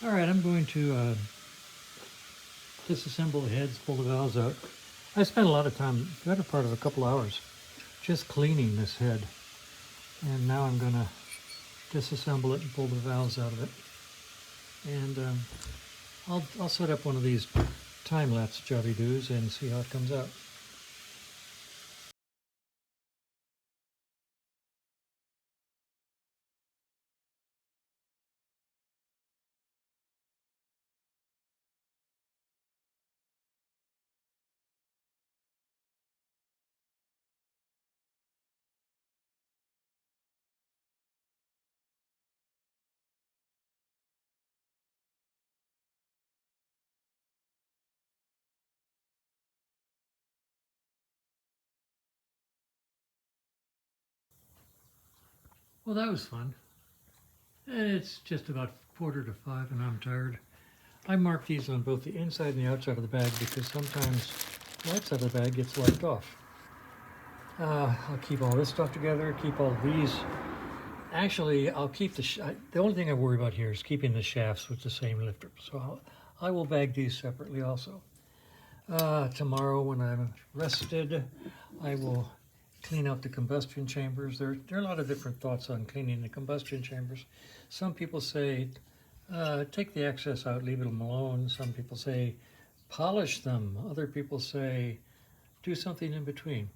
All right, I'm going to disassemble the heads, pull the valves out. I spent a lot of time, the better part of a couple hours, just cleaning this head. And now I'm going to disassemble it and pull the valves out of it. And I'll set up one of these time-lapse jobby-doos and see how it comes out. Well, that was fun. It's just about 4:45 and I'm tired. I mark these on both the inside and the outside of the bag because sometimes the outside of the bag gets wiped off. I'll keep all this stuff together, keep all these. Actually, I'll keep the only thing I worry about here is keeping the shafts with the same lifter. So I will bag these separately also. Tomorrow when I'm rested, I will clean out the combustion chambers. There are a lot of different thoughts on cleaning the combustion chambers. Some people say take the excess out, leave it alone. Some people say polish them. Other people say do something in between.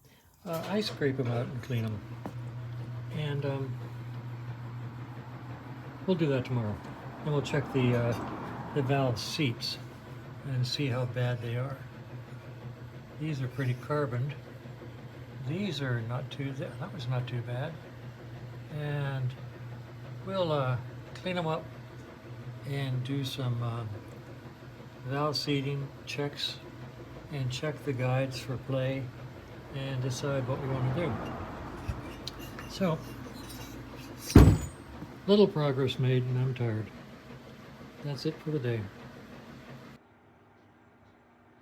I scrape them out and clean them. And we'll do that tomorrow. And we'll check the valve seats and see how bad they are. These are pretty carboned. These are not too, that was not too bad. And we'll clean them up and do some valve seating checks and check the guides for play and decide what we want to do. So, little progress made and I'm tired. That's it for the day.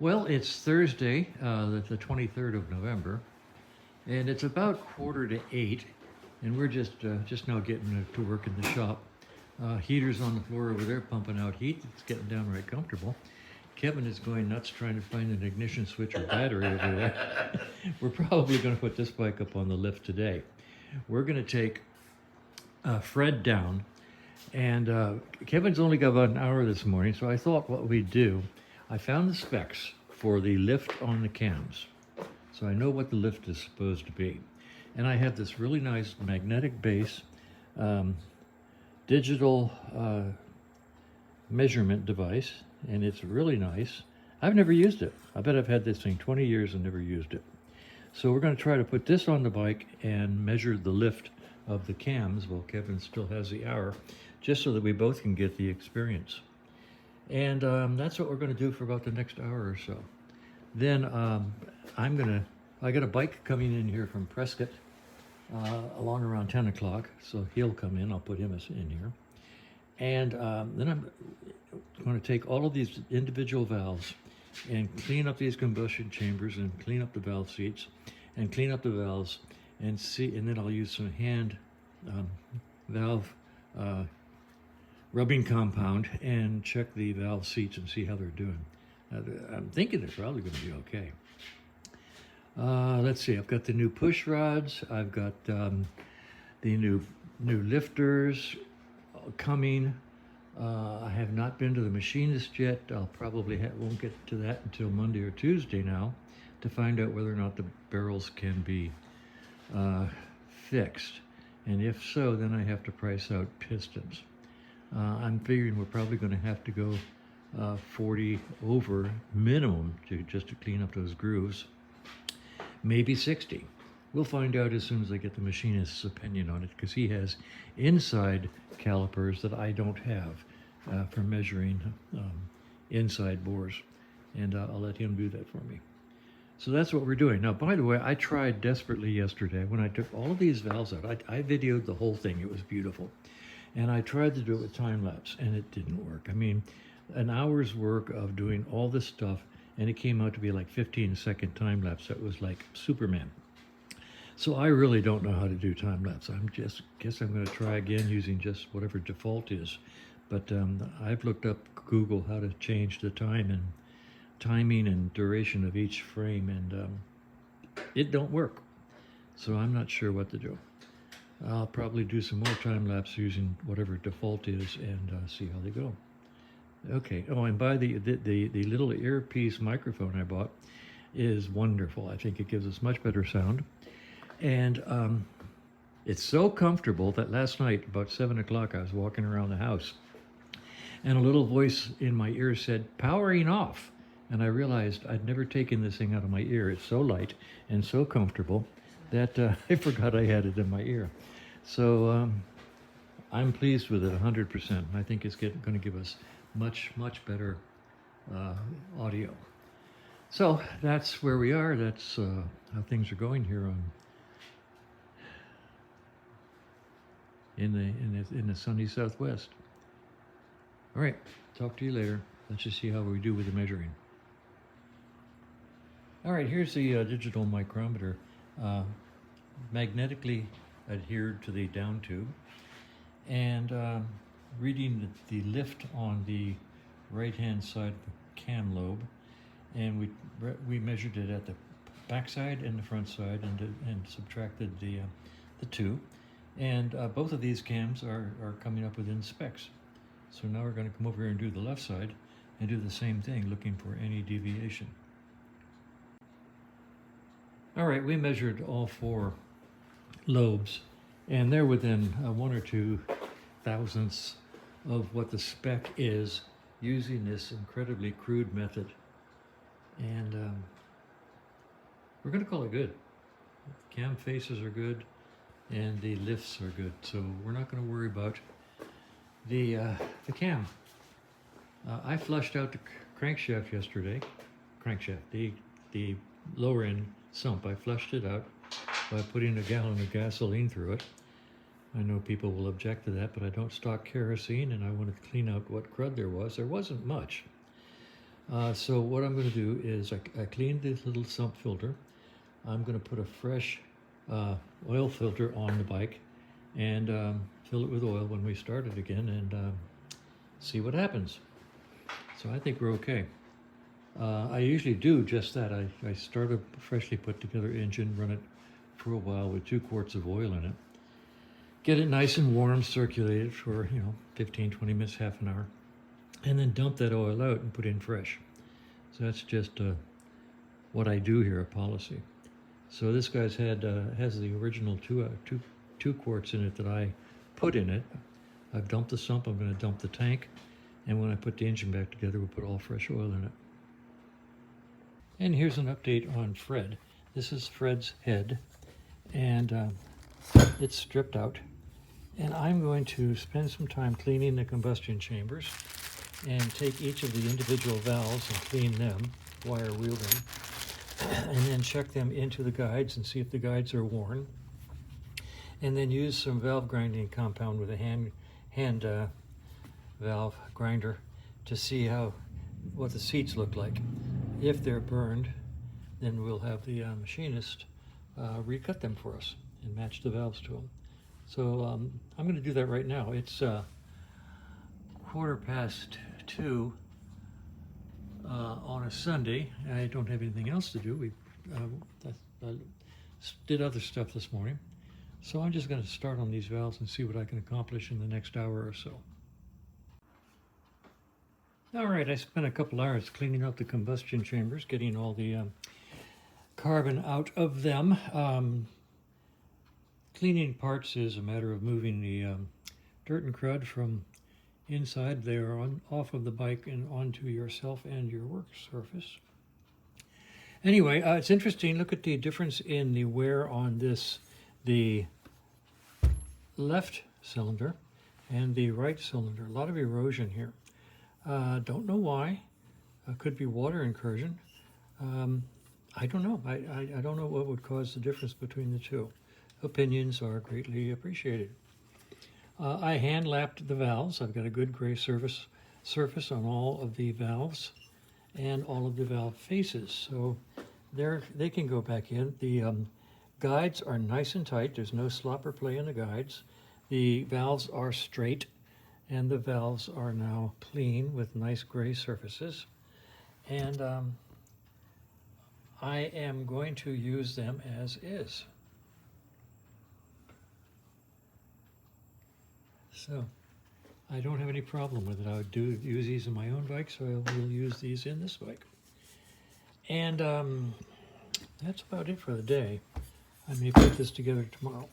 Well, it's Thursday, the 23rd of November, and it's about 7:45, and we're just now getting to work in the shop. Heater's on the floor over there pumping out heat. It's getting downright comfortable. Kevin is going nuts trying to find an ignition switch or battery over there. We're probably going to put this bike up on the lift today. We're going to take Fred down, and Kevin's only got about an hour this morning, so I thought what we'd do, I found the specs for the lift on the cams. So I know what the lift is supposed to be. And I have this really nice magnetic base, digital measurement device, and it's really nice. I've never used it. I bet I've had this thing 20 years and never used it. So we're going to try to put this on the bike and measure the lift of the cams while Kevin still has the hour, just so that we both can get the experience. And that's what we're going to do for about the next hour or so. Then I got a bike coming in here from Prescott along around 10 o'clock, so he'll come in. I'll put him in here. And then I'm going to take all of these individual valves and clean up these combustion chambers and clean up the valve seats and clean up the valves and see, and then I'll use some hand valve rubbing compound and check the valve seats and see how they're doing. I'm thinking they're probably going to be okay. Let's see, I've got the new push rods. I've got the new lifters coming. I have not been to the machinist yet. I'll probably won't get to that until Monday or Tuesday now to find out whether or not the barrels can be fixed. And if so, then I have to price out pistons. I'm figuring we're probably going to have to go 40 over minimum just to clean up those grooves. Maybe 60. We'll find out as soon as I get the machinist's opinion on it, because he has inside calipers that I don't have for measuring inside bores, and I'll let him do that for me. So that's what we're doing. Now, by the way, I tried desperately yesterday when I took all of these valves out. I videoed the whole thing. It was beautiful. And I tried to do it with time lapse, and it didn't work. I mean, an hour's work of doing all this stuff, and it came out to be like 15-second time lapse. That was like Superman. So I really don't know how to do time lapse. Guess I'm going to try again using just whatever default is. But I've looked up Google how to change the timing and duration of each frame, and it don't work. So I'm not sure what to do. I'll probably do some more time lapse using whatever default is and see how they go. Okay. Oh, and by the little earpiece microphone I bought is wonderful. I think it gives us much better sound, and it's so comfortable that last night about 7 o'clock I was walking around the house, and a little voice in my ear said, "Powering off." And I realized I'd never taken this thing out of my ear. It's so light and so comfortable that I forgot I had it in my ear. So I'm pleased with it 100%. I think it's going to give us much better audio. So that's where we are. That's how things are going here in the sunny Southwest. All right, talk to you later. Let's just see how we do with the measuring. All right, here's the digital micrometer, magnetically adhered to the down tube, and reading the lift on the right-hand side of the cam lobe, and we measured it at the back side and the front side, and subtracted the two, and both of these cams are coming up within specs. So now we're going to come over here and do the left side and do the same thing, looking for any deviation. All right, we measured all 4 lobes, and they're within 1 or 2 thousandths of what the spec is, using this incredibly crude method. And we're going to call it good. Cam faces are good, and the lifts are good, so we're not going to worry about the cam. I flushed out the crankshaft yesterday. The lower end sump. I flushed it out by putting a gallon of gasoline through it. I know people will object to that, but I don't stock kerosene, and I wanted to clean out what crud there was. There wasn't much. So what I'm going to do is I cleaned this little sump filter. I'm going to put a fresh oil filter on the bike and fill it with oil when we start it again, and see what happens. So I think we're okay. I usually do just that. I start a freshly put together engine, run it for a while with 2 quarts of oil in it, get it nice and warm, circulate it for 15, 20 minutes, half an hour, and then dump that oil out and put in fresh. So that's just what I do here, a policy. So this guy's has the original two quarts in it that I put in it. I've dumped the sump. I'm going to dump the tank, and when I put the engine back together, we'll put all fresh oil in it. And here's an update on Fred. This is Fred's head, and it's stripped out. And I'm going to spend some time cleaning the combustion chambers and take each of the individual valves and clean them, wire wheel them, and then check them into the guides and see if the guides are worn. And then use some valve grinding compound with a hand valve grinder to see what the seats look like. If they're burned, then we'll have the machinist recut them for us and match the valves to them. So I'm going to do that right now. It's 2:15 on a Sunday. I don't have anything else to do. I did other stuff this morning. So I'm just going to start on these valves and see what I can accomplish in the next hour or so. All right, I spent a couple hours cleaning out the combustion chambers, getting all the carbon out of them. Cleaning parts is a matter of moving the dirt and crud from inside there off of the bike and onto yourself and your work surface. Anyway, it's interesting. Look at the difference in the wear on the left cylinder and the right cylinder. A lot of erosion here. Don't know why. Could be water incursion. I don't know. I don't know what would cause the difference between the two. Opinions are greatly appreciated. I hand lapped the valves. I've got a good gray surface on all of the valves and all of the valve faces. So they can go back in. The guides are nice and tight. There's no slop or play in the guides. The valves are straight, and the valves are now clean with nice gray surfaces. And I am going to use them as is. So I don't have any problem with it. I would use these in my own bike, so I will use these in this bike. And that's about it for the day. I may put this together tomorrow.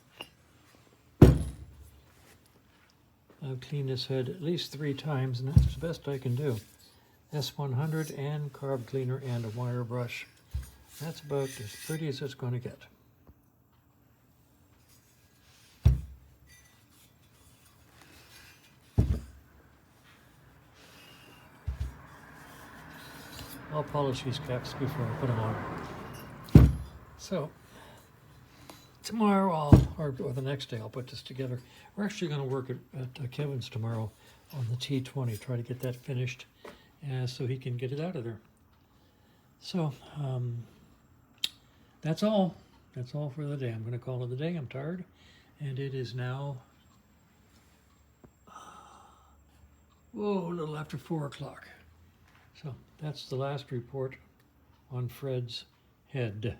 I've cleaned this head at least 3 times, and that's the best I can do. S100 and carb cleaner and a wire brush. That's about as pretty as it's going to get. I'll polish these caps before I put them on. So tomorrow, or the next day, I'll put this together. We're actually going to work at Kevin's tomorrow on the T20, try to get that finished so he can get it out of there. So that's all. That's all for the day. I'm going to call it a day. I'm tired. And it is now, a little after 4 o'clock. So that's the last report on Fred's head.